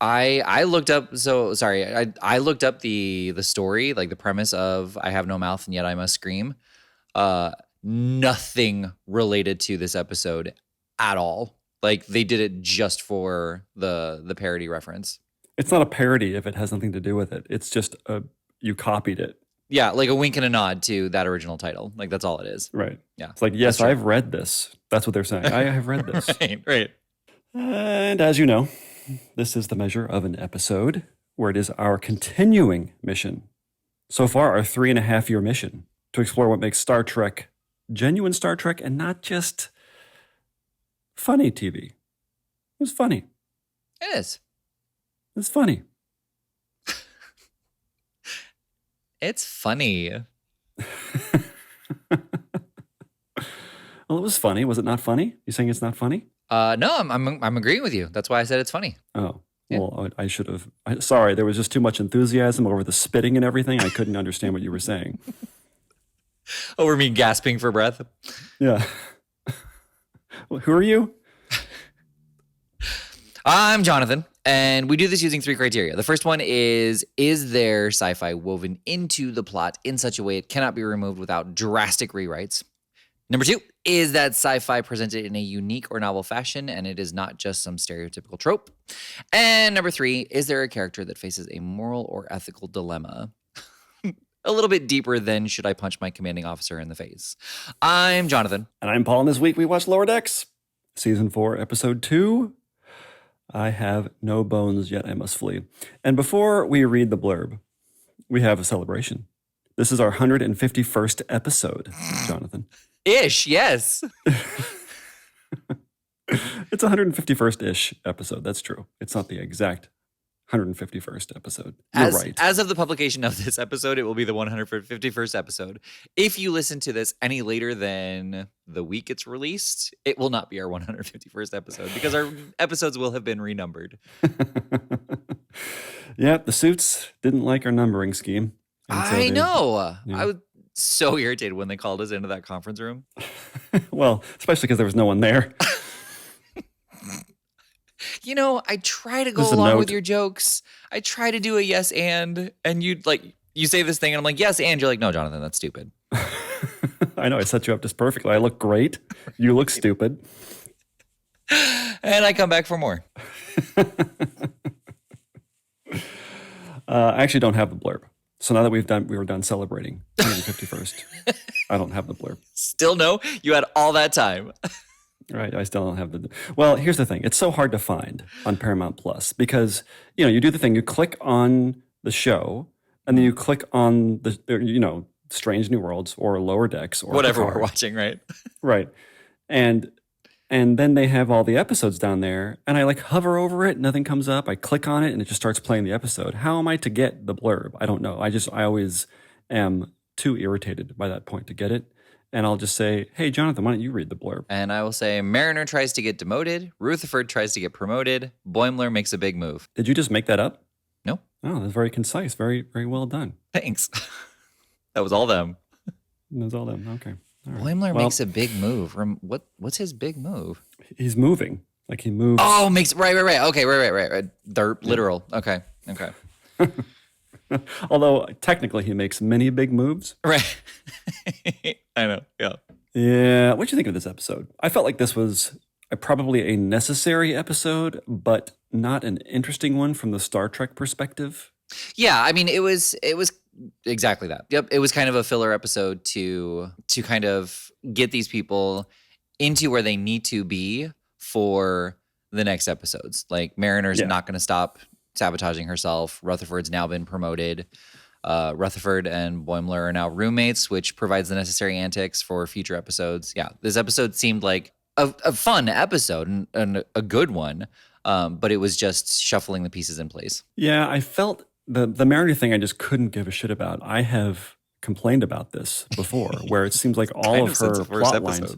I looked up. So sorry, I looked up the story, like the premise of I have no mouth and yet I must scream. Nothing related to this episode at all. Like they did it just for the parody reference. It's not a parody if it has nothing to do with it. It's just you copied it. Yeah, like a wink and a nod to that original title. Like that's all it is. Right. Yeah. It's like, yes, I've read this. That's what they're saying. I have read this. Right. And as you know, this is the measure of an episode, where it is our continuing mission. So far, our 3.5-year mission to explore what makes Star Trek genuine Star Trek and not just funny TV. It was funny. It is. It's funny. It's funny. Well, it was funny. Was it not funny? You saying it's not funny? No, I'm agreeing with you. That's why I said it's funny. Oh, Yeah. well, I should have. Sorry, there was just too much enthusiasm over the spitting and everything. I couldn't understand what you were saying. Over me gasping for breath. Yeah. Well, who are you? I'm Jonathan, and we do this using 3 criteria. The first one is there sci-fi woven into the plot in such a way it cannot be removed without drastic rewrites? Number 2, is that sci-fi presented in a unique or novel fashion, and it is not just some stereotypical trope? And number 3, is there a character that faces a moral or ethical dilemma? A little bit deeper than should I punch my commanding officer in the face? I'm Jonathan. And I'm Paul, and this week we watched Lower Decks, Season 4, Episode 2. I have no bones, yet I must flee. And before we read the blurb, we have a celebration. This is our 151st episode, Jonathan. Ish, yes. It's a 151st-ish episode. That's true. It's not the exact 151st episode. You're right. As of the publication of this episode, it will be the 151st episode. If you listen to this any later than the week it's released, it will not be our 151st episode because our episodes will have been renumbered. Yeah, the suits didn't like our numbering scheme. I know. Yeah. I was so irritated when they called us into that conference room. Well, especially because there was no one there. You know, I try to go along with your jokes. I try to do a yes and you say this thing and I'm like, yes, and you're like, no, Jonathan, that's stupid. I know, I set you up just perfectly. I look great. You look stupid. And I come back for more. I actually don't have the blurb. So now that we were done celebrating 151st, I don't have the blurb. Still no? You had all that time. Right, I still don't have the. Well, here's the thing: it's so hard to find on Paramount Plus because you do the thing, you click on the show, and then you click on the Strange New Worlds or Lower Decks or whatever we're watching, right? Right, and then they have all the episodes down there, and I hover over it, nothing comes up. I click on it, and it just starts playing the episode. How am I to get the blurb? I don't know. I always am too irritated by that point to get it. And I'll just say, hey, Jonathan, why don't you read the blurb? And I will say, Mariner tries to get demoted. Rutherford tries to get promoted. Boimler makes a big move. Did you just make that up? No. Oh, that's very concise. Very, very well done. Thanks. That was all them. That was all them. Okay. All right. Boimler makes a big move. What's his big move? He's moving. Like he moves. Oh, right. Okay, right. They're literal. Okay. Although technically he makes many big moves. Right. I know. Yeah. Yeah. What'd you think of this episode? I felt like this was probably a necessary episode, but not an interesting one from the Star Trek perspective. Yeah. I mean, it was exactly that. Yep. It was kind of a filler episode to kind of get these people into where they need to be for the next episodes. Like Mariner's not going to stop sabotaging herself. Rutherford's now been promoted. Rutherford and Boimler are now roommates, which provides the necessary antics for future episodes. Yeah, this episode seemed like a fun episode and a good one, but it was just shuffling the pieces in place. Yeah, I felt the Mariner thing I just couldn't give a shit about. I have complained about this before, where it seems like all of her plot lines.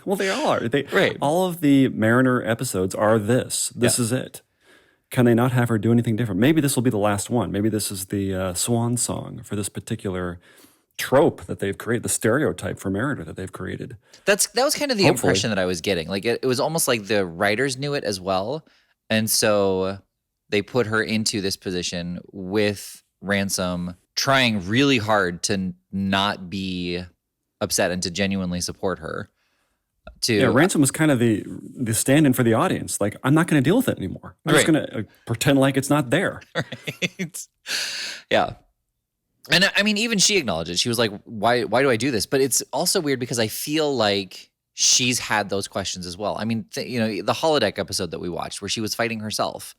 Well, they are. Right. All of the Mariner episodes are this. This is it. Can they not have her do anything different? Maybe this will be the last one. Maybe this is the swan song for this particular trope that they've created, the stereotype for Mariner that they've created. That was kind of the impression that I was getting. Like it was almost like the writers knew it as well, And so they put her into this position with Ransom trying really hard to not be upset and to genuinely support her. Yeah, Ransom was kind of the stand-in for the audience. Like, I'm not going to deal with it anymore. I'm just going to pretend like it's not there. Right. Yeah. And I mean, even she acknowledged it. She was like, why do I do this? But it's also weird because I feel like she's had those questions as well. I mean, the holodeck episode that we watched where she was fighting herself,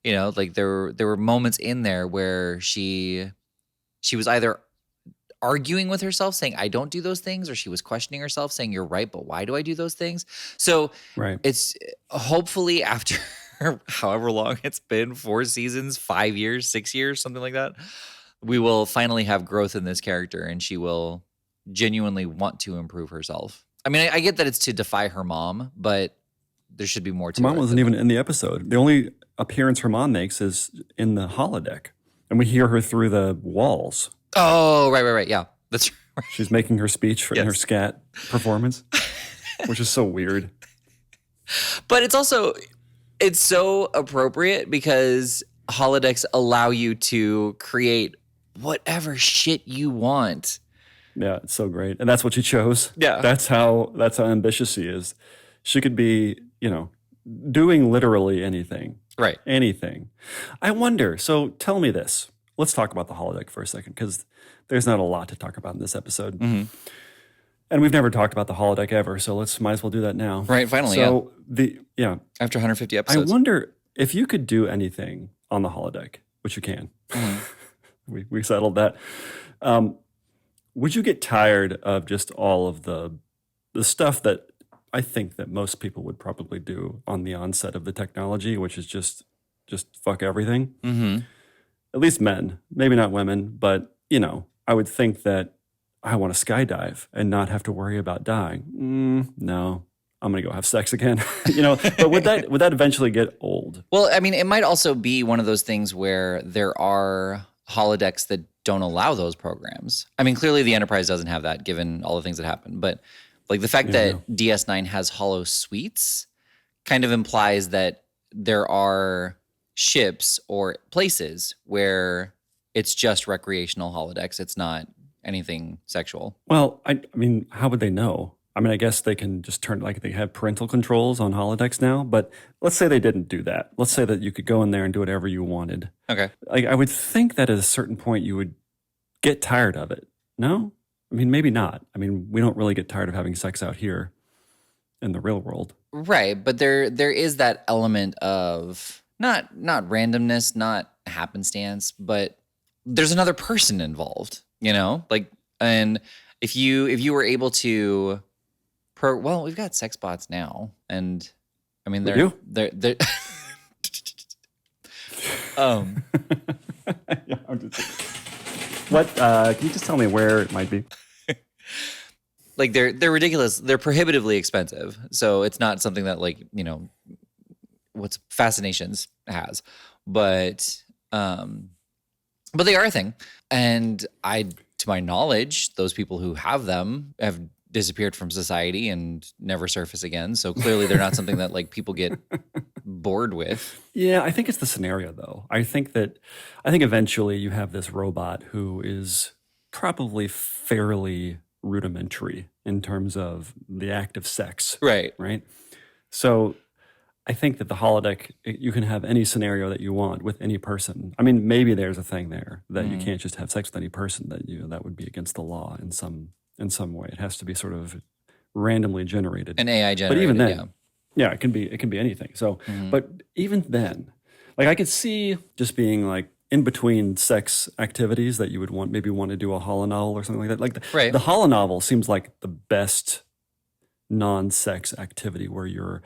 like there were moments in there where she was either arguing with herself saying, I don't do those things, or she was questioning herself saying, you're right, but why do I do those things? So it's hopefully after however long it's been, 4 seasons, 5 years, 6 years, something like that, we will finally have growth in this character and she will genuinely want to improve herself. I mean, I get that it's to defy her mom, but there should be more to it. Her mom wasn't even in the episode. The only appearance her mom makes is in the holodeck, and we hear her through the walls. Oh, right. Yeah, that's right. She's making her speech in her scat performance, which is so weird. But it's so appropriate because holodecks allow you to create whatever shit you want. Yeah, it's so great. And that's what she chose. Yeah. That's how ambitious she is. She could be, doing literally anything. Right. Anything. I wonder, so tell me this. Let's talk about the holodeck for a second, because there's not a lot to talk about in this episode. Mm-hmm. And we've never talked about the holodeck ever, so might as well do that now. Right, finally, so after 150 episodes. I wonder if you could do anything on the holodeck, which you can. Mm-hmm. we settled that. Would you get tired of just all of the stuff that I think that most people would probably do on the onset of the technology, which is just fuck everything? Mm-hmm. At least men, maybe not women, but, I would think that I want to skydive and not have to worry about dying. No, I'm going to go have sex again. But would that eventually get old? Well, I mean, it might also be one of those things where there are holodecks that don't allow those programs. I mean, clearly the Enterprise doesn't have that given all the things that happen, but like the fact that DS9 has holo suites kind of implies that there are ships or places where it's just recreational holodecks. It's not anything sexual. Well, I mean, how would they know? I mean, I guess they can just turn, like they have parental controls on holodecks now, but let's say they didn't do that. Let's say that you could go in there and do whatever you wanted. Okay. Like, I would think that at a certain point you would get tired of it. No? I mean, maybe not. I mean, we don't really get tired of having sex out here in the real world. Right, but there is that element of not randomness, not happenstance, but there's another person involved, Like, and if you were able to well, we've got sex bots now, and I mean they're What can you just tell me where it might be? Like they're ridiculous. They're prohibitively expensive. So it's not something that what's Fascinations has. But they are a thing. And to my knowledge, those people who have them have disappeared from society and never surface again. So clearly they're not something that people get bored with. Yeah, I think it's the scenario though. I think eventually you have this robot who is probably fairly rudimentary in terms of the act of sex. Right. So I think that the holodeck, you can have any scenario that you want with any person. I mean, maybe there's a thing there that you can't just have sex with any person, that would be against the law in some way. It has to be sort of randomly generated. An AI generated, but even then, yeah, it can be anything. So, but even then, I could see just being in between sex activities that you would want to do a holonovel or something like that. The holonovel seems like the best non-sex activity where you're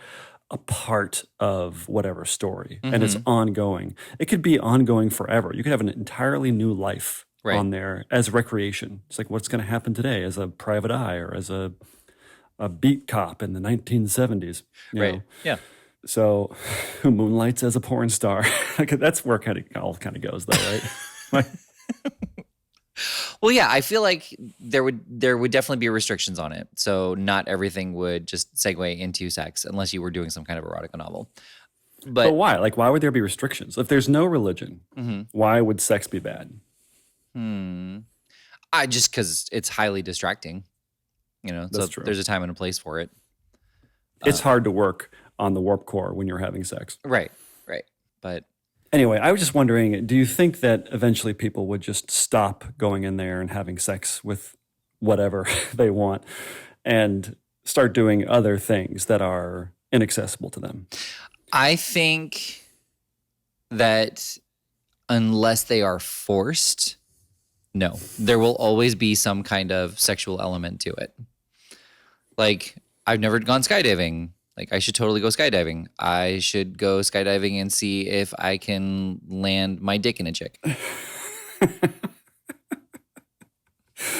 a part of whatever story and it's ongoing. It could be ongoing forever. You could have an entirely new life on there as recreation. It's like, what's going to happen today as a private eye or as a beat cop in the 1970s. You know? Yeah. So who moonlights as a porn star? That's where it all kind of goes though, right? Well, yeah, I feel like there would definitely be restrictions on it. So not everything would just segue into sex unless you were doing some kind of erotica novel. But But why? Like, why would there be restrictions? If there's no religion, why would sex be bad? I just because it's highly distracting, That's so true. there's a time and a place for it. It's hard to work on the warp core when you're having sex. Right. But Anyway, I was just wondering, do you think that eventually people would just stop going in there and having sex with whatever they want and start doing other things that are inaccessible to them? I think that unless they are forced, no, there will always be some kind of sexual element to it. Like, I've never gone skydiving. Like, I should totally go skydiving. I should go skydiving and see if I can land my dick in a chick.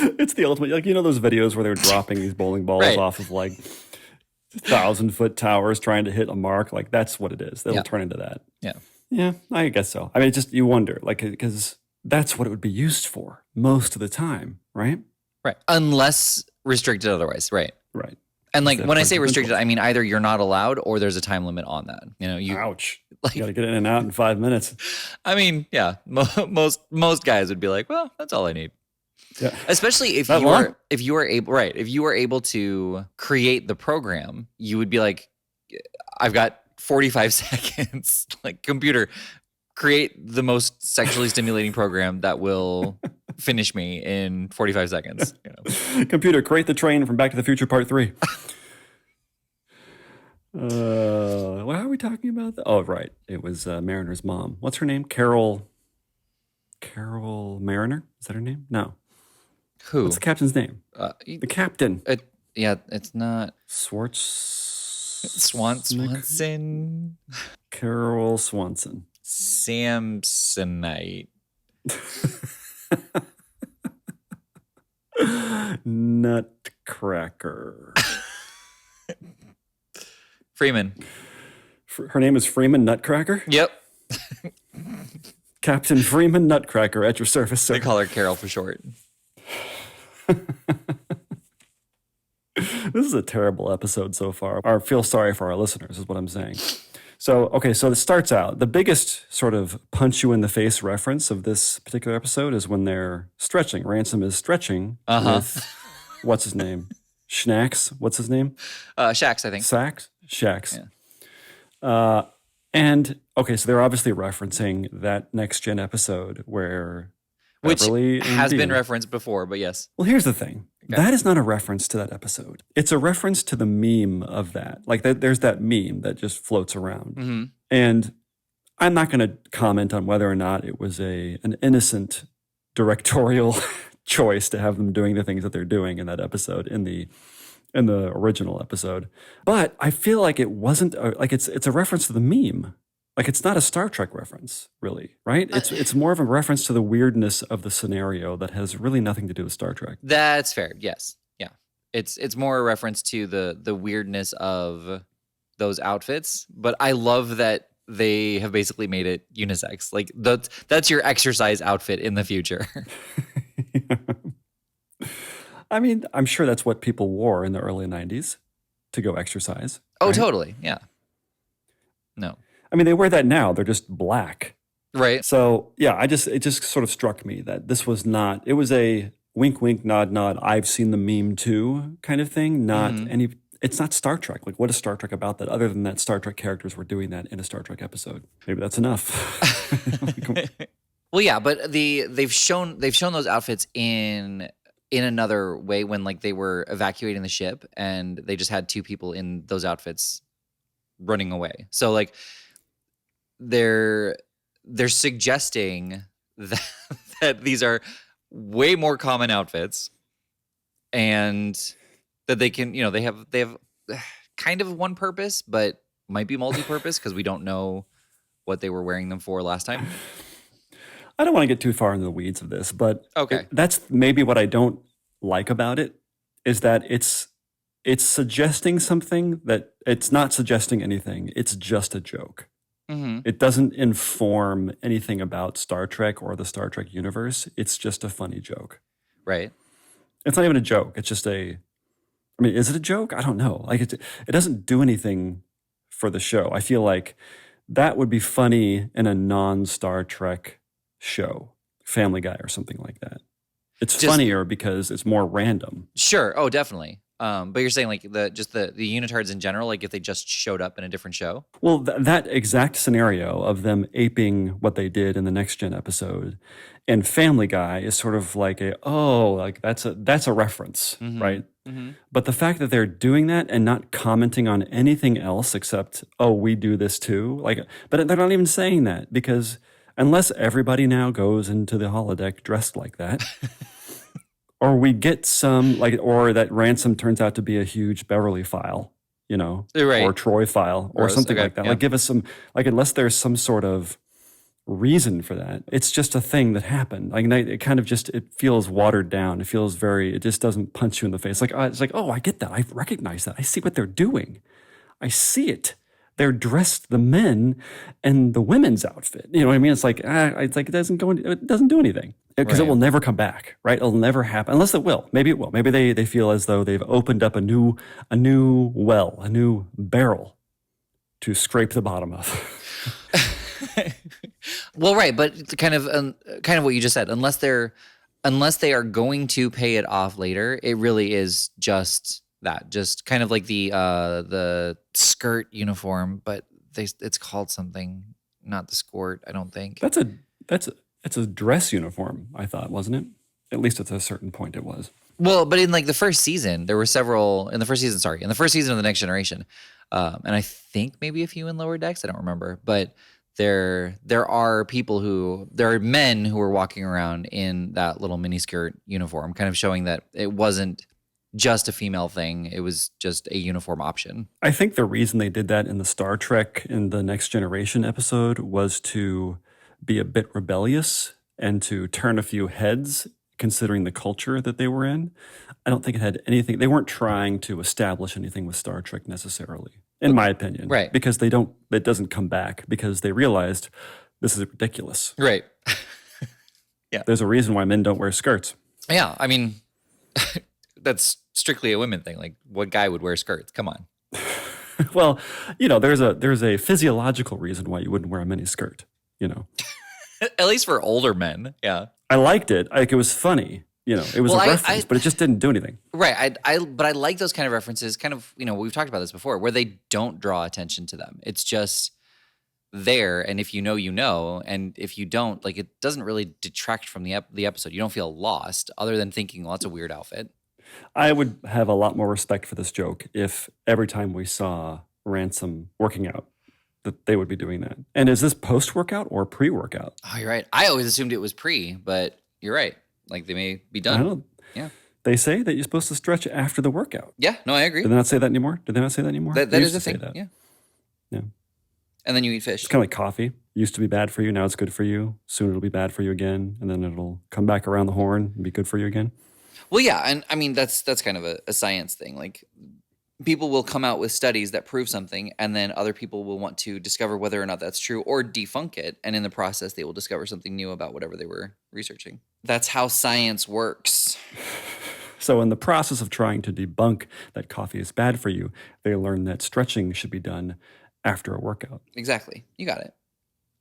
It's the ultimate, like, those videos where they're dropping these bowling balls Right. off of like 1,000-foot towers trying to hit a mark. Like, that's what it is. They'll turn into that. Yeah. Yeah, I guess so. I mean, just you wonder, like, because that's what it would be used for most of the time, right? Right. Unless restricted otherwise. Right. Right. And like, That when I say principle. restricted, I mean either you're not allowed or there's a time limit on that. Ouch. like, You got to get in and out in 5 minutes. I mean, yeah, most guys would be like, well, that's all I need. Yeah. Especially if That you long? are if you are able to create the program, you would be like, I've got 45 seconds. Like, computer, create the most sexually stimulating program that will finish me in 45 seconds. Computer, create the train from Back to the Future Part 3. What are we talking about? Oh, right. It was Mariner's mom. What's her name? Carol Mariner? Is that her name? No. Who? What's the captain's name? The captain. It's not Swanson. Carol Swanson. Samsonite. Nutcracker. Freeman. Her name is Freeman Nutcracker? Yep. Captain Freeman Nutcracker at your service, sir. They call her Carol for short. This is a terrible episode so far. I feel sorry for our listeners, is what I'm saying. So it starts out. The biggest sort of punch you in the face reference of this particular episode is when they're stretching. Ransom is stretching with, what's his name? Schnacks? What's his name? Shax, I think. Shax. Yeah. So they're obviously referencing that Next Gen episode where Which Beverly has been Dean- referenced before, but yes. Well, here's the thing. Okay. That is not a reference to that episode. It's a reference to the meme of that. Like, there's that meme that just floats around. Mm-hmm. And I'm not going to comment on whether or not it was an innocent directorial choice to have them doing the things that they're doing in that episode, in the original episode. But I feel like it wasn't it's a reference to the meme. Like, it's not a Star Trek reference, really, right? It's more of a reference to the weirdness of the scenario that has really nothing to do with Star Trek. That's fair. Yes. Yeah. It's more a reference to the weirdness of those outfits, but I love that they have basically made it unisex. Like, that's your exercise outfit in the future. I mean, I'm sure that's what people wore in the early 90s to go exercise. Oh, right? totally. Yeah. No. I mean, they wear that now. They're just black. Right. So, yeah, it just sort of struck me that this was not, it was a wink, wink, nod, nod, I've seen the meme too kind of thing. Not it's not Star Trek. Like, what is Star Trek about that other than that Star Trek characters were doing that in a Star Trek episode? Maybe that's enough. Well, yeah, but they've shown those outfits in another way when, like, they were evacuating the ship and they just had two people in those outfits running away. So, like, they're suggesting that these are way more common outfits, and that they can, they have kind of one purpose, but might be multi-purpose because we don't know what they were wearing them for last time. I don't want to get too far into the weeds of this, but okay, that's maybe what I don't like about it, is that it's suggesting something that it's not suggesting anything. It's just a joke. Mm-hmm. It doesn't inform anything about Star Trek or the Star Trek universe. It's just a funny joke. Right. It's not even a joke. It's just is it a joke? I don't know. Like, it doesn't do anything for the show. I feel like that would be funny in a non-Star Trek show, Family Guy or something like that. It's funnier because it's more random. Sure. Oh, definitely. But you're saying like the unitards in general, like if they just showed up in a different show? Well, that exact scenario of them aping what they did in the Next Gen episode and Family Guy is sort of like that's a reference, right? Mm-hmm. But the fact that they're doing that and not commenting on anything else except, oh, we do this too, but they're not even saying that because unless everybody now goes into the holodeck dressed like that. Or we get some, or that Ransom turns out to be a huge Beverly file, right. or Troy file, or something like that. Yeah. Give us some, unless there's some sort of reason for that, it's just a thing that happened. It kind of it feels watered down. It feels it just doesn't punch you in the face. It's like, oh, I get that. I recognize that. I see what they're doing. I see it. They're dressed, the men and the women's outfit. You know what I mean? It's like, it doesn't do anything. Because It will never come back, right? It'll never happen, unless it will. Maybe it will. Maybe they feel as though they've opened up a new well, a new barrel to scrape the bottom of. Well, right, but kind of what you just said. Unless they are going to pay it off later, it really is just that, just kind of like the skirt uniform, but it's called something, not the skirt. I don't think It's a dress uniform, I thought, wasn't it? At least at a certain point it was. Well, but in the first season, there were several in the first season of the Next Generation, and I think maybe a few in Lower Decks. I don't remember, but there are men who are walking around in that little miniskirt uniform, kind of showing that it wasn't just a female thing. It was just a uniform option. I think the reason they did that in the Star Trek in the Next Generation episode was to be a bit rebellious and to turn a few heads considering the culture that they were in. I don't think it had anything. They weren't trying to establish anything with Star Trek necessarily, in my opinion. Right. Because it doesn't come back because they realized this is ridiculous. Right. Yeah. There's a reason why men don't wear skirts. Yeah. I mean, that's strictly a women thing. Like, what guy would wear skirts? Come on. Well, there's a physiological reason why you wouldn't wear a mini skirt. At least for older men. Yeah. I liked it. It was funny. It was a reference, but it just didn't do anything. Right. But I like those kind of references, kind of, we've talked about this before, where they don't draw attention to them. It's just there. And if you know, and if you don't, it doesn't really detract from the episode. You don't feel lost other than thinking, well, that's a weird outfit. I would have a lot more respect for this joke if every time we saw Ransom working out, that they would be doing that. And is this post-workout or pre-workout? Oh, you're right. I always assumed it was pre, but you're right. They may be done. I don't know. Yeah. They say that you're supposed to stretch after the workout. Yeah. No, I agree. Did they not say that anymore? That is a thing. Yeah. Yeah. And then you eat fish. It's kind of like coffee. It used to be bad for you. Now it's good for you. Soon it'll be bad for you again. And then it'll come back around the horn and be good for you again. Well, yeah. And I mean, that's kind of a science thing. People will come out with studies that prove something, and then other people will want to discover whether or not that's true or debunk it. And in the process, they will discover something new about whatever they were researching. That's how science works. So in the process of trying to debunk that coffee is bad for you, they learn that stretching should be done after a workout. Exactly. You got it.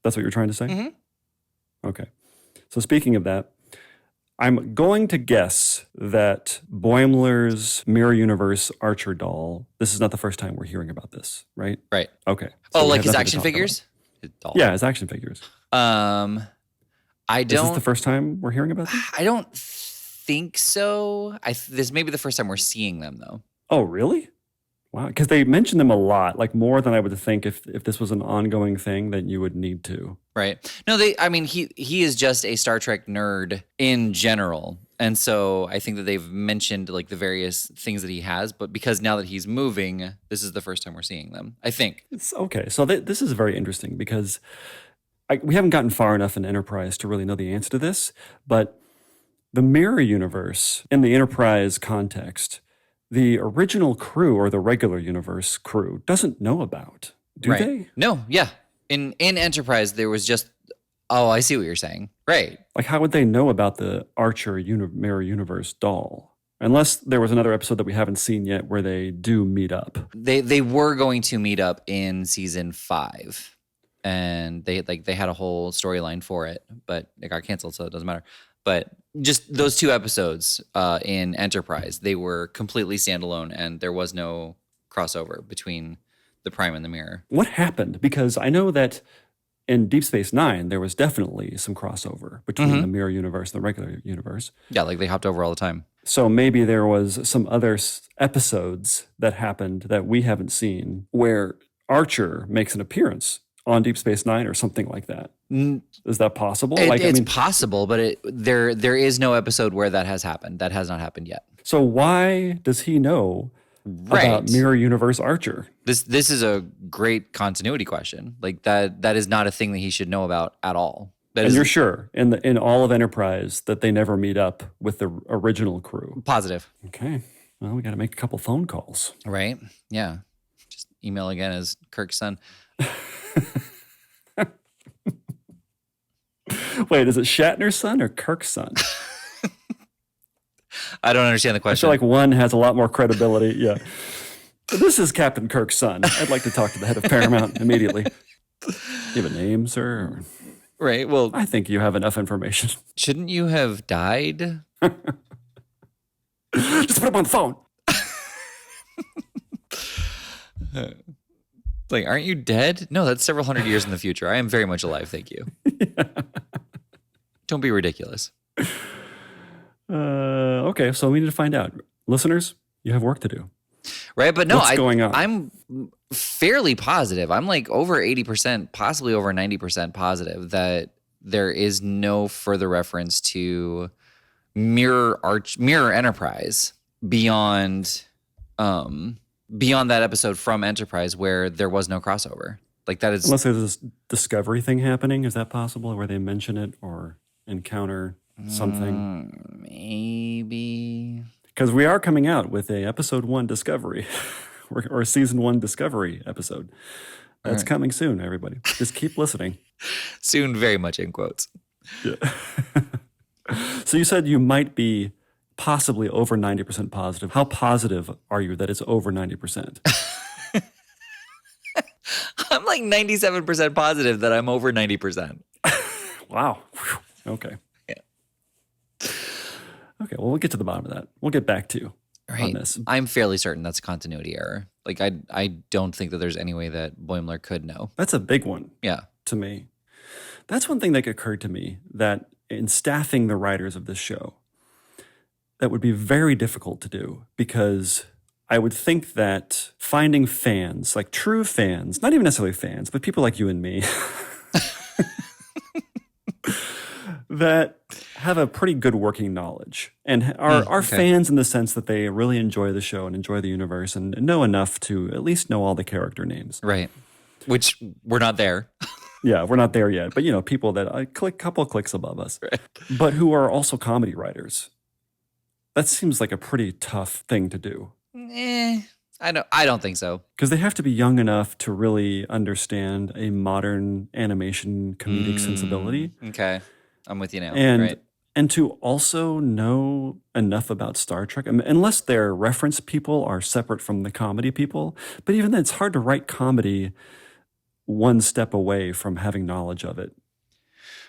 That's what you're trying to say? Mm-hmm. Okay. So speaking of that, I'm going to guess that Boimler's Mirror Universe Archer doll, this is not the first time we're hearing about this, right? Right. Okay. So his action figures? His doll. Yeah, his action figures. Is this the first time we're hearing about this? I don't think so. This may be the first time we're seeing them, though. Oh, really? Wow. Because they mention them a lot, more than I would think if this was an ongoing thing that you would need to. Right. No, he is just a Star Trek nerd in general. And so I think that they've mentioned the various things that he has, but because now that he's moving, this is the first time we're seeing them, I think. It's okay. So this is very interesting because we haven't gotten far enough in Enterprise to really know the answer to this, but the Mirror Universe in the Enterprise context, the original crew or the regular universe crew doesn't know about, do they? No, yeah. In Enterprise, there was just, oh, I see what you're saying. Right. How would they know about the Archer Mirror Universe doll? Unless there was another episode that we haven't seen yet where they do meet up. They were going to meet up in season 5. and they had a whole storyline for it, but it got canceled, so it doesn't matter. But just those 2 episodes in Enterprise, they were completely standalone, and there was no crossover between the Prime and the Mirror. What happened? Because I know that in Deep Space Nine, there was definitely some crossover between the Mirror universe and the regular universe. Yeah, like they hopped over all the time. So maybe there was some other episodes that happened that we haven't seen where Archer makes an appearance on Deep Space Nine or something like that. Is that possible? It's possible, but there is no episode where that has happened. That has not happened yet. So why does he know about Mirror Universe Archer? This is a great continuity question. Like that is not a thing that he should know about at all. And you're sure in all of Enterprise that they never meet up with the original crew? Positive. Okay. Well, we got to make a couple phone calls. Right? Yeah. Just email again as Kirk's son. Wait, is it Shatner's son or Kirk's son? I don't understand the question. I feel like one has a lot more credibility. Yeah. This is Captain Kirk's son. I'd like to talk to the head of Paramount immediately. Do you have a name, sir? Right. Well, I think you have enough information. Shouldn't you have died? Just put him on the phone. Like, aren't you dead? No, that's several hundred years in the future. I am very much alive. Thank you. Yeah. Don't be ridiculous. Okay, so we need to find out. Listeners, you have work to do. Right, but no, what's going on? I'm fairly positive. I'm like over 80%, possibly over 90% positive that there is no further reference to Mirror Enterprise beyond that episode from Enterprise where there was no crossover. Like that is unless there's this Discovery thing happening. Is that possible? Where they mention it or encounter something? Maybe. Because we are coming out with a episode 1 Discovery or a season 1 Discovery episode. That's coming soon, everybody. Just keep listening. Soon, very much in quotes. Yeah. So you said you might be possibly over 90% positive. How positive are you that it's over 90%? I'm like 97% positive that I'm over 90%. Wow. Whew. Okay. Yeah. Okay, well, we'll get to the bottom of that. We'll get back to you on this. I'm fairly certain that's a continuity error. Like, I don't think that there's any way that Boimler could know. That's a big one. Yeah. To me. That's one thing that occurred to me, that in staffing the writers of this show, that would be very difficult to do, because I would think that finding fans, like true fans, not even necessarily fans, but people like you and me, that have a pretty good working knowledge and are fans in the sense that they really enjoy the show and enjoy the universe and know enough to at least know all the character names. Right. Which we're not there. Yeah, we're not there yet. But, you know, people that a couple of clicks above us, right, but who are also comedy writers. That seems like a pretty tough thing to do. I don't think so. Because they have to be young enough to really understand a modern animation comedic sensibility. Okay. I'm with you now. And to also know enough about Star Trek, I mean, unless their reference people are separate from the comedy people. But even then, it's hard to write comedy one step away from having knowledge of it.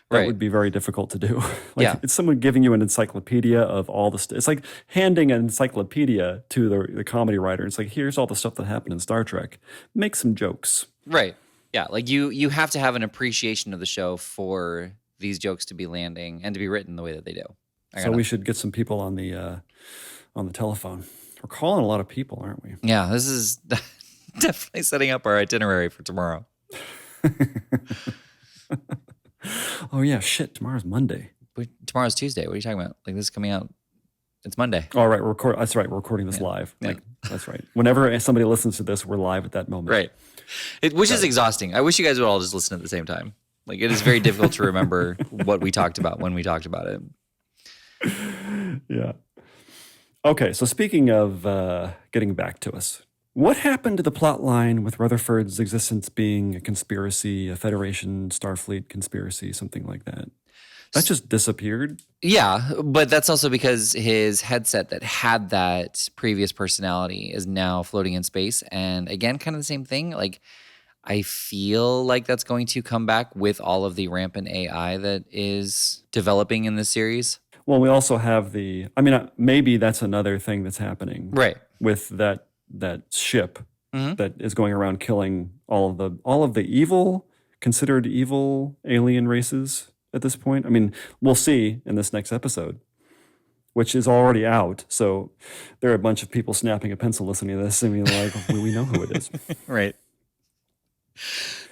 That would be very difficult to do. It's someone giving you an encyclopedia of all the it's like handing an encyclopedia to the comedy writer. It's like, here's all the stuff that happened in Star Trek. Make some jokes. Right. Yeah. Like you have to have an appreciation of the show for these jokes to be landing and to be written the way that they do. So we should get some people on the telephone. We're calling a lot of people, aren't we? Yeah. This is definitely setting up our itinerary for tomorrow. Oh yeah, shit! Tomorrow's Monday. Tomorrow's Tuesday. What are you talking about? Like, this is coming out. It's Monday. All right, that's right. We're recording this live. Yeah. That's right. Whenever somebody listens to this, we're live at that moment. Right. Which is exhausting. I wish you guys would all just listen at the same time. Like, it is very difficult to remember what we talked about when we talked about it. Yeah. Okay. So speaking of getting back to us. What happened to the plot line with Rutherford's existence being a conspiracy, a Federation, Starfleet conspiracy, something like that? That just disappeared? Yeah, but that's also because his headset that had that previous personality is now floating in space. And again, kind of the same thing. Like, I feel like that's going to come back with all of the rampant AI that is developing in this series. Well, we also have maybe that's another thing that's happening Right. with that ship Mhm. that is going around killing all of the considered evil alien races at this point. I mean, we'll see in this next episode, which is already out. So there are a bunch of people snapping a pencil listening to this and being like, we know who it is. Right.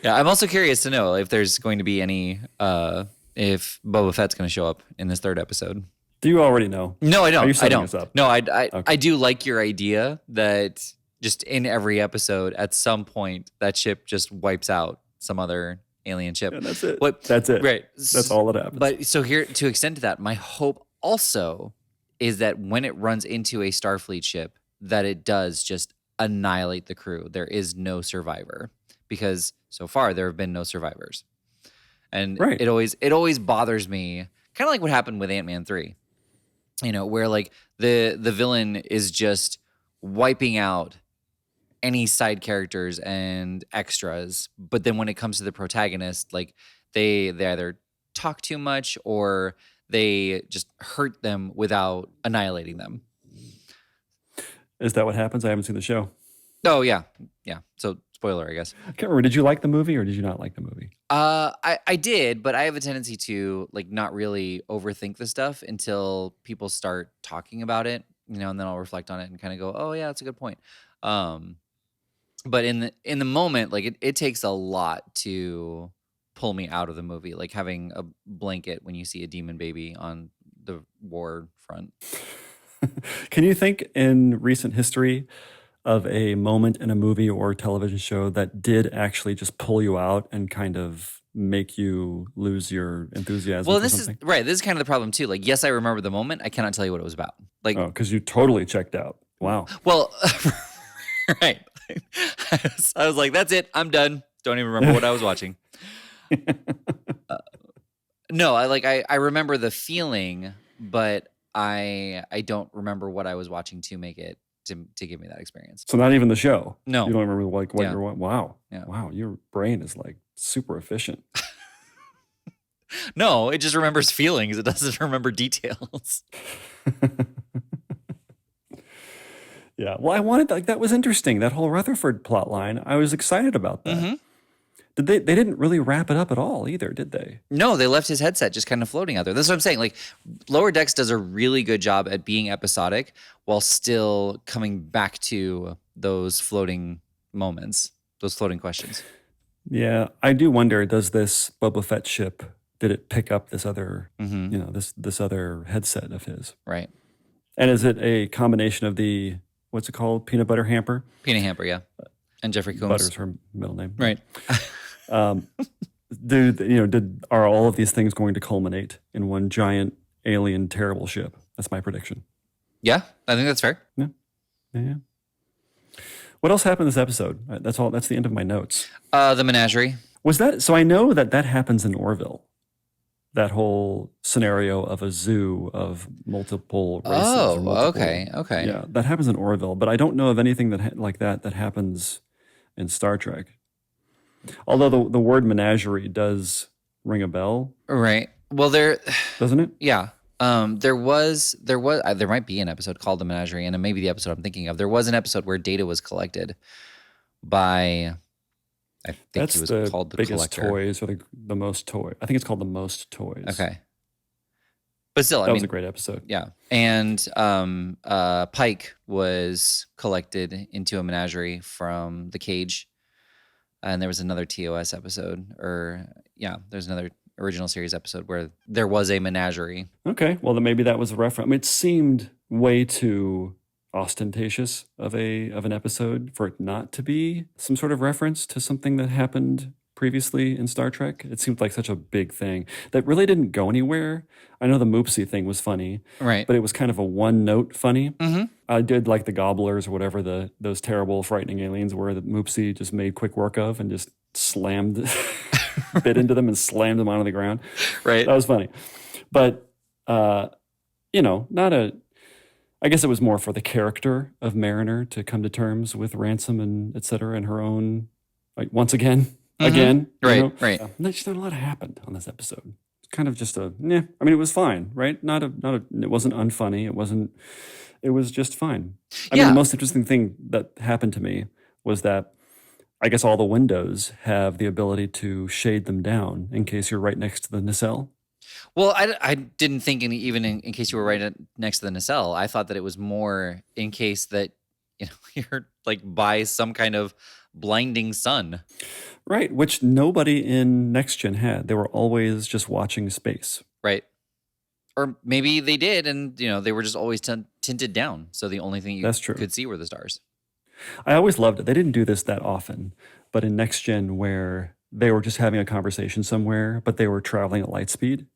Yeah, I'm also curious to know if there's going to be any if Boba Fett's going to show up in this third episode. Do you already know? No, I don't. Are you setting I don't. us up? No, Okay. I do like your idea that just in every episode, at some point, that ship just wipes out some other alien ship. Yeah, that's it. But, That's it. right. That's all that happens. But so here, to extend to that, my hope also is that when it runs into a Starfleet ship, that it does just annihilate the crew. There is no survivor, because so far there have been no survivors, and Right. it always bothers me, kind of like what happened with Ant-Man 3. You know, where like the villain is just wiping out any side characters and extras, but then when it comes to the protagonist, like they either talk too much or they just hurt them without annihilating them. Is that what happens? I haven't seen the show. Oh yeah. So spoiler, I guess. I can't remember. Did you like the movie or did you not like the movie? I did, but I have a tendency to like not really overthink the stuff until people start talking about it, you know, and then I'll reflect on it and kind of go, oh yeah, that's a good point. But in the moment, like it takes a lot to pull me out of the movie, like having a blanket when you see a demon baby on the war front. Can you think in recent history of a moment in a movie or television show that did actually just pull you out and kind of make you lose your enthusiasm? Well, for this something? is right. This is kind of the problem too. Like, yes, I remember the moment. I cannot tell you what it was about. Like, because you totally checked out. Wow. well, right. I was like, that's it. I'm done. Don't even remember what I was watching. No, I remember the feeling, but I don't remember what I was watching to make it to give me that experience. So not even the show. No. You don't remember like what Yeah. you're. Wow. Yeah. Wow. Your brain is like super efficient. No, it just remembers feelings. It doesn't remember details. Yeah. Well, I wanted that was interesting. That whole Rutherford plot line. I was excited about that. Mhm. They didn't really wrap it up at all either, did they? No, they left his headset just kind of floating out there. That's what I'm saying. Like, Lower Decks does a really good job at being episodic while still coming back to those floating moments, those floating questions. Yeah, I do wonder, does this Boba Fett ship, did it pick up this other, this other headset of his? Right. And is it a combination of the, what's it called? Peanut butter hamper? Peanut Hamper, yeah. And Jeffrey Combs. Butter's her middle name. Right. Are all of these things going to culminate in one giant alien terrible ship? That's my prediction. Yeah, I think that's fair. Yeah. What else happened this episode? That's all. That's the end of my notes. The menagerie. Was that so? I know that happens in Orville. That whole scenario of a zoo of multiple races. Oh, or multiple, okay. Yeah, that happens in Orville, but I don't know of anything like that happens in Star Trek. Although the word menagerie does ring a bell, Right. Well, doesn't it? yeah. There might be an episode called The Menagerie, and it may be the episode I'm thinking of. There was an episode where data was collected by, I think That's he was the called the biggest collector. toys or the most toy. I think it's called the most toys. Okay. But still, That was a great episode. yeah. And Pike was collected into a menagerie from the cage. And there was another TOS episode, there's another original series episode where there was a menagerie. Okay, well then maybe that was a reference. I mean, it seemed way too ostentatious of an episode for it not to be some sort of reference to something that happened previously in Star Trek. It seemed like such a big thing that really didn't go anywhere. I know the Moopsie thing was funny, Right. but it was kind of a one-note funny. Mm-hmm. I did like the gobblers or whatever those terrible, frightening aliens were that Moopsie just made quick work of and just slammed, bit into them and slammed them onto the ground. Right. That was funny. But, I guess it was more for the character of Mariner to come to terms with Ransom and et cetera, and her own Like once again, again. Right, right. Just not a lot happened on this episode. It's kind of just I mean, it was fine, right? It wasn't unfunny. It was just fine. I mean, the most interesting thing that happened to me was that I guess all the windows have the ability to shade them down in case you're right next to the nacelle. Well, I didn't think even in case you were right next to the nacelle. I thought that it was more in case that you're like by some kind of blinding sun. Right, which nobody in Next Gen had. They were always just watching space. Right. Or maybe they did, and they were just always tinted down. So the only thing you could see were the stars. I always loved it. They didn't do this that often, but in Next Gen, where they were just having a conversation somewhere, but they were traveling at light speed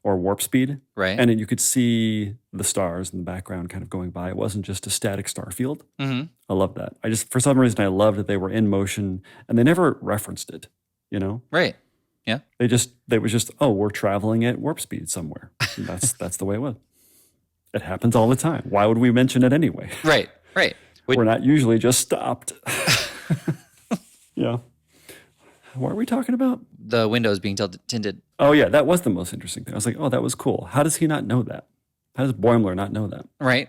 or warp speed, right? And then you could see the stars in the background kind of going by. It wasn't just a static star field. Mm-hmm. I love that. For some reason, I loved that they were in motion, and they never referenced it. Right? Yeah. They was just, oh, we're traveling at warp speed somewhere. And that's the way it was. It happens all the time. Why would we mention it anyway? Right. We're not usually just stopped. Yeah. What are we talking about? The windows being tinted. Oh, yeah. That was the most interesting thing. I was like, oh, that was cool. How does he not know that? How does Boimler not know that? Right.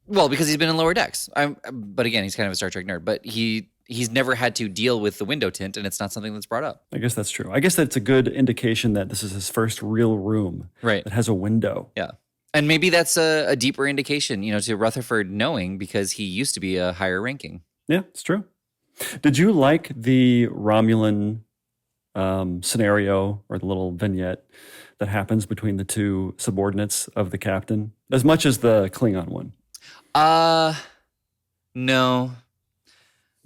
Well, because he's been in lower decks. But again, he's kind of a Star Trek nerd. But he's never had to deal with the window tint, and it's not something that's brought up. I guess that's true. I guess that's a good indication that this is his first real room. Right. That has a window. Yeah. And maybe that's a deeper indication, to Rutherford knowing because he used to be a higher ranking. Yeah, it's true. Did you like the Romulan scenario or the little vignette that happens between the two subordinates of the captain as much as the Klingon one? No.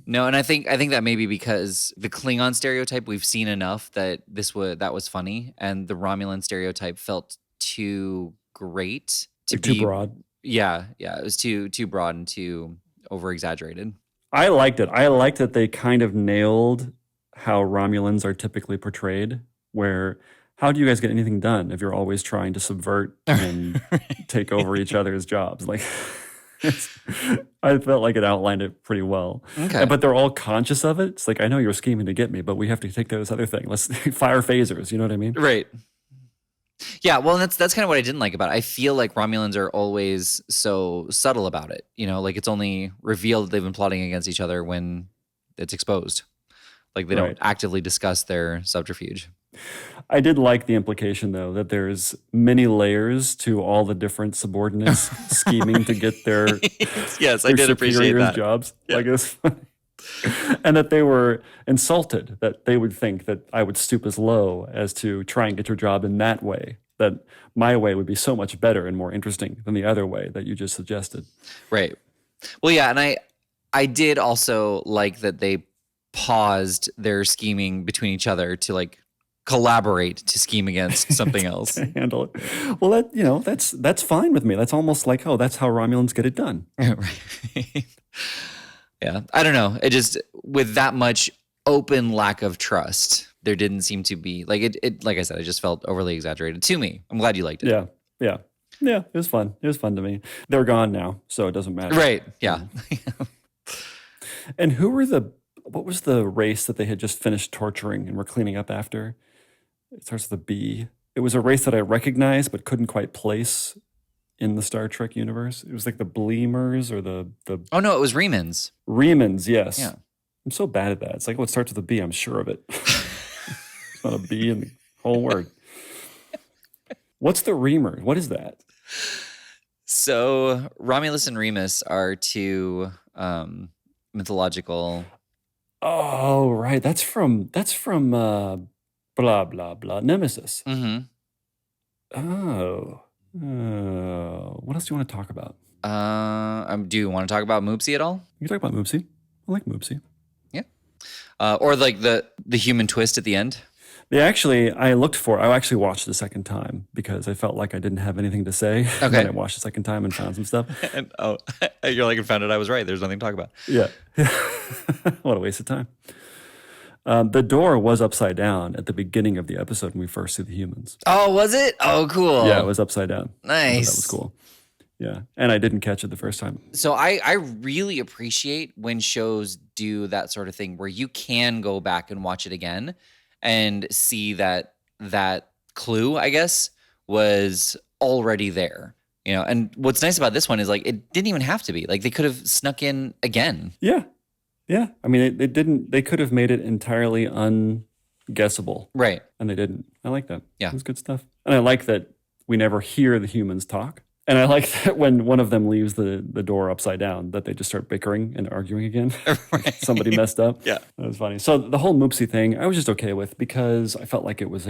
And I think that maybe because the Klingon stereotype, we've seen enough that that was funny, and the Romulan stereotype felt too great to be too broad. Yeah, it was too broad and too over exaggerated. I liked it. I liked that they kind of nailed how Romulans are typically portrayed, where how do you guys get anything done if you're always trying to subvert and take over each other's jobs? Like, I felt like it outlined it pretty well. Okay. But they're all conscious of it. It's like, I know you're scheming to get me, but we have to take this other thing. Let's fire phasers. You know what I mean? Right. Yeah, well, that's kind of what I didn't like about it. I feel like Romulans are always so subtle about it. Like it's only revealed that they've been plotting against each other when it's exposed. Like they don't actively discuss their subterfuge. I did like the implication, though, that there's many layers to all the different subordinates scheming to get their yes, I did appreciate that jobs. Yeah. Like it's funny. And that they were insulted that they would think that I would stoop as low as to try and get your job in that way, that my way would be so much better and more interesting than the other way that you just suggested. Right. Well, yeah, and I did also like that they paused their scheming between each other to like collaborate to scheme against something else. To handle it. Well, that's fine with me. That's almost like, oh, that's how Romulans get it done. Right. Yeah, I don't know. It just, with that much open lack of trust, there didn't seem to be, like it. Like I said, it just felt overly exaggerated to me. I'm glad you liked it. Yeah. It was fun. It was fun to me. They're gone now, so it doesn't matter. Right, yeah. And what was the race that they had just finished torturing and were cleaning up after? It starts with a B. It was a race that I recognized but couldn't quite place in the Star Trek universe. It was like the Bleemers or the Oh no, it was Remans. Remans, yes. Yeah. I'm so bad at that. It's like, it starts with a B, I'm sure of it. It's not a B in the whole word. What's the Reamer? What is that? So Romulus and Remus are two mythological. Oh, right. That's from blah blah blah Nemesis. Mm-hmm. Oh. What else do you want to talk about? Do you want to talk about Moopsie at all? You can talk about Moopsie. I like Moopsie. Yeah. Or like the human twist at the end. I actually watched the second time because I felt like I didn't have anything to say. Okay. And then I watched the second time and found some stuff. And you're like, I found it. I was right. There's nothing to talk about. Yeah. What a waste of time. The door was upside down at the beginning of the episode when we first see the humans. Oh, was it? Oh, cool. Yeah, it was upside down. Nice. That was cool. Yeah. And I didn't catch it the first time. So I really appreciate when shows do that sort of thing where you can go back and watch it again and see that clue, I guess, was already there. And what's nice about this one is like it didn't even have to be. Like they could have snuck in again. Yeah. Yeah. I mean, they could have made it entirely unguessable. Right. And they didn't. I like that. Yeah. It was good stuff. And I like that we never hear the humans talk. And I like that when one of them leaves the door upside down, that they just start bickering and arguing again. Right. Somebody messed up. Yeah. That was funny. So the whole Moopsie thing, I was just okay with because I felt like it was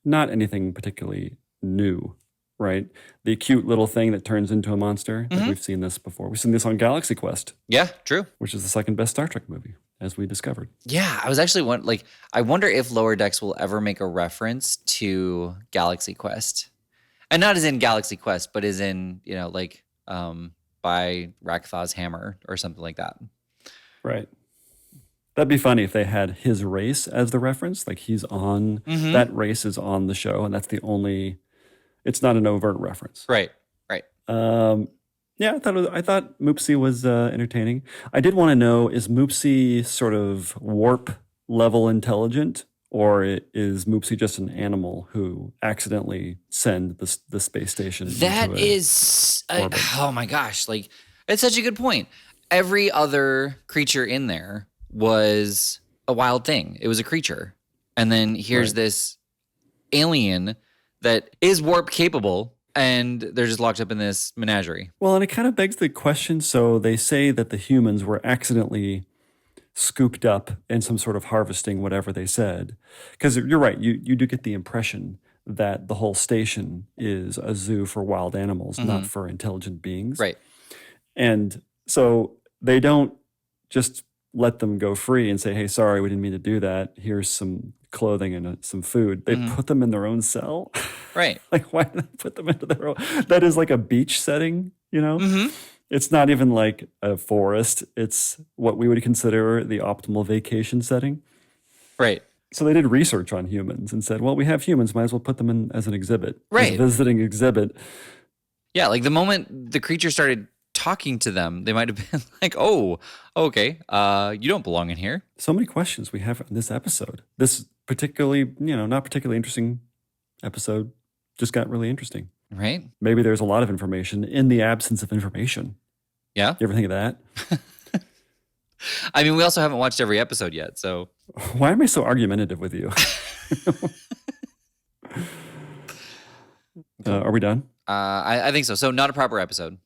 not anything particularly new, right? The cute little thing that turns into a monster. Like we've seen this before. We've seen this on Galaxy Quest. Yeah, true. Which is the second best Star Trek movie, as we discovered. Yeah, I was actually I wonder if Lower Decks will ever make a reference to Galaxy Quest. And not as in Galaxy Quest, but as in, by Rakthaw's hammer or something like that. Right. That'd be funny if they had his race as the reference. Like he's on, that race is on the show, and that's the only, it's not an overt reference. Right. Yeah, I thought Moopsie was entertaining. I did want to know, is Moopsie sort of warp level intelligent? Or is Moopsie just an animal who accidentally send the space station? That is, oh my gosh, like it's such a good point. Every other creature in there was a wild thing. It was a creature. And then here's this alien that is warp capable, and they're just locked up in this menagerie. Well, and it kind of begs the question. So they say that the humans were accidentally scooped up in some sort of harvesting, whatever they said. Because you're right, you do get the impression that the whole station is a zoo for wild animals, not for intelligent beings. Right. And so they don't just let them go free and say, hey, sorry, we didn't mean to do that. Here's some clothing and some food. They put them in their own cell. Right. Like, why did they put them into their own? That is like a beach setting, It's not even like a forest. It's what we would consider the optimal vacation setting. Right. So they did research on humans and said, well, we have humans, might as well put them in as an exhibit. Right. As a visiting exhibit. Yeah, like the moment the creature started talking to them, they might have been like, oh, okay, you don't belong in here. So many questions we have in this episode. This particularly, not particularly interesting episode just got really interesting. Right. Maybe there's a lot of information in the absence of information. Yeah. You ever think of that? I mean, we also haven't watched every episode yet, so. Why am I so argumentative with you? Are we done? I think so. So not a proper episode.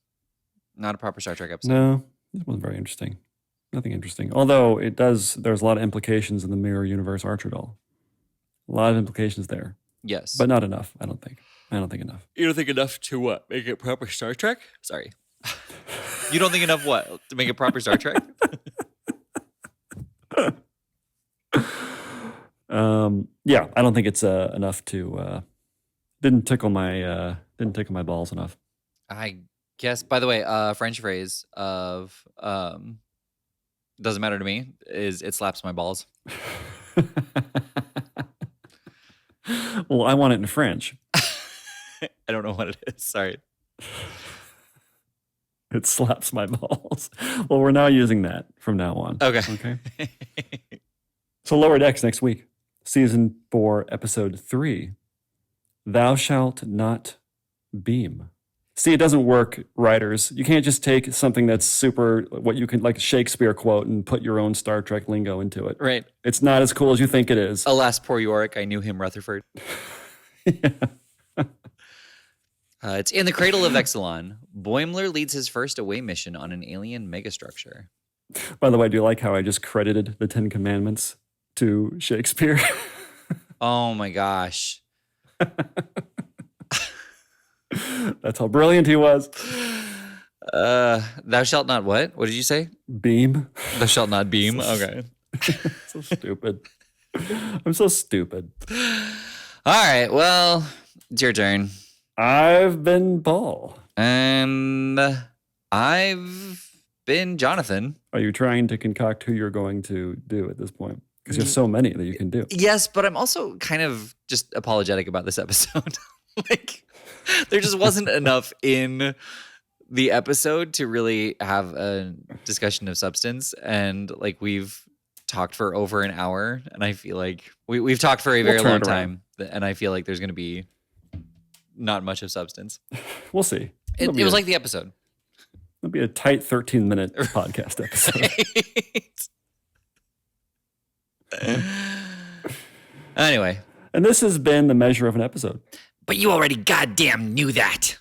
Not a proper Star Trek episode. No, it wasn't very interesting. Nothing interesting. Although there's a lot of implications in the Mirror Universe Archer doll. A lot of implications there. Yes. But not enough, I don't think. I don't think enough. You don't think enough to what? Make it proper Star Trek? Sorry. You don't think enough what? To make it proper Star Trek? Yeah, I don't think it's enough to didn't tickle my balls enough. I guess, by the way, French phrase of doesn't matter to me is it slaps my balls. Well, I want it in French. I don't know what it is. Sorry. It slaps my balls. Well, we're now using that from now on. Okay. So Lower Decks next week. Season 4, Episode 3. Thou shalt not beam. See, it doesn't work, writers. You can't just take something that's super, what you can, like a Shakespeare quote, and put your own Star Trek lingo into it. Right. It's not as cool as you think it is. Alas, poor Yorick, I knew him, Rutherford. Yeah. It's in the cradle of Exelon. Boimler leads his first away mission on an alien megastructure. By the way, do you like how I just credited the 10 Commandments to Shakespeare? Oh my gosh. That's how brilliant he was. Thou shalt not what? What did you say? Beam. Thou shalt not beam. Okay. So stupid. I'm so stupid. All right. Well, it's your turn. I've been Paul. And I've been Jonathan. Are you trying to concoct who you're going to do at this point? Because you have so many that you can do. Yes, but I'm also kind of just apologetic about this episode. Like, there just wasn't enough in the episode to really have a discussion of substance, and like we've talked for over an hour, and I feel like we've talked for a very turn long it around. time, and I feel like there's going to be not much of substance. We'll see. It was like the episode. It'll be a tight 13-minute podcast episode. Anyway. And this has been The Measure of an Episode. But you already goddamn knew that.